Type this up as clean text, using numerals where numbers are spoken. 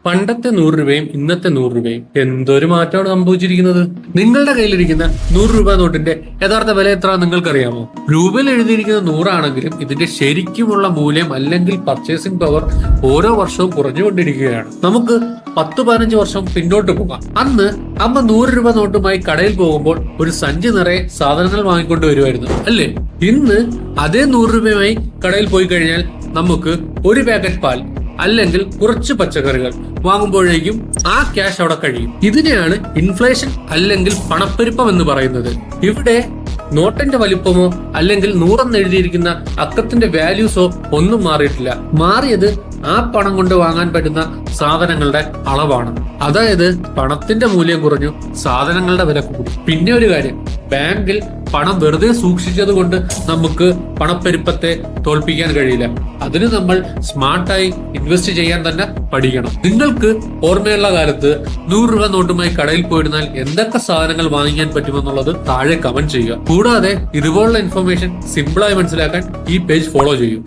പണ്ടത്തെ 100 രൂപയും ഇന്നത്തെ 100 രൂപയും എന്തൊരു മാറ്റമാണ് സംഭവിച്ചിരിക്കുന്നത്. നിങ്ങളുടെ കയ്യിലിരിക്കുന്ന 100 രൂപ നോട്ടിന്റെ യഥാർത്ഥ വില എത്ര നിങ്ങൾക്കറിയാമോ? രൂപയിൽ എഴുതിയിരിക്കുന്ന 100 ആണെങ്കിലും ഇതിന്റെ ശരിക്കുമുള്ള മൂല്യം അല്ലെങ്കിൽ പർച്ചേസിംഗ് പവർ ഓരോ വർഷവും കുറഞ്ഞുകൊണ്ടിരിക്കുകയാണ്. നമുക്ക് 10-15 വർഷം പിന്നോട്ട് പോകാം. അന്ന് അമ്മ 100 രൂപ നോട്ടുമായി കടയിൽ പോകുമ്പോൾ ഒരു സഞ്ചി നിറയെ സാധനങ്ങൾ വാങ്ങിക്കൊണ്ട് വരുമായിരുന്നു അല്ലേ? ഇന്ന് അതേ 100 രൂപയുമായി കടയിൽ പോയി കഴിഞ്ഞാൽ നമുക്ക് ഒരു പാക്കറ്റ് പാൽ അല്ലെങ്കിൽ കുറച്ച് പച്ചക്കറികൾ വാങ്ങുമ്പോഴേക്കും ആ ക്യാഷ് അവിടെ കഴിയും. ഇതിനെയാണ് ഇൻഫ്ലേഷൻ അല്ലെങ്കിൽ പണപ്പെരുപ്പം എന്ന് പറയുന്നത്. ഇവിടെ നോട്ടിന്റെ വലിപ്പമോ അല്ലെങ്കിൽ 100 എന്ന് എഴുതിയിരിക്കുന്ന അക്കത്തിന്റെ വാല്യൂസോ ഒന്നും മാറിയിട്ടില്ല. മാറിയത് ആ പണം കൊണ്ട് വാങ്ങാൻ പറ്റുന്ന സാധനങ്ങളുടെ അളവാണ്. അതായത് പണത്തിന്റെ മൂല്യം കുറഞ്ഞു, സാധനങ്ങളുടെ വില കൂടി. പിന്നെ ഒരു കാര്യം, ബാങ്കിൽ പണം വെറുതെ സൂക്ഷിച്ചത് കൊണ്ട് നമുക്ക് പണപ്പെരുപ്പത്തെ തോൽപ്പിക്കാൻ കഴിയില്ല. അതിന് നമ്മൾ സ്മാർട്ടായി ഇൻവെസ്റ്റ് ചെയ്യാൻ തന്നെ പഠിക്കണം. നിങ്ങൾക്ക് ഓർമ്മയുള്ള കാലത്ത് 100 രൂപ നോട്ടുമായി കടയിൽ പോയിരുന്നാൽ എന്തൊക്കെ സാധനങ്ങൾ വാങ്ങിക്കാൻ പറ്റുമെന്നുള്ളത് താഴെ കമന്റ് ചെയ്യുക. കൂടാതെ ഇതുപോലുള്ള ഇൻഫർമേഷൻ സിമ്പിളായി മനസ്സിലാക്കാൻ ഈ പേജ് ഫോളോ ചെയ്യൂ.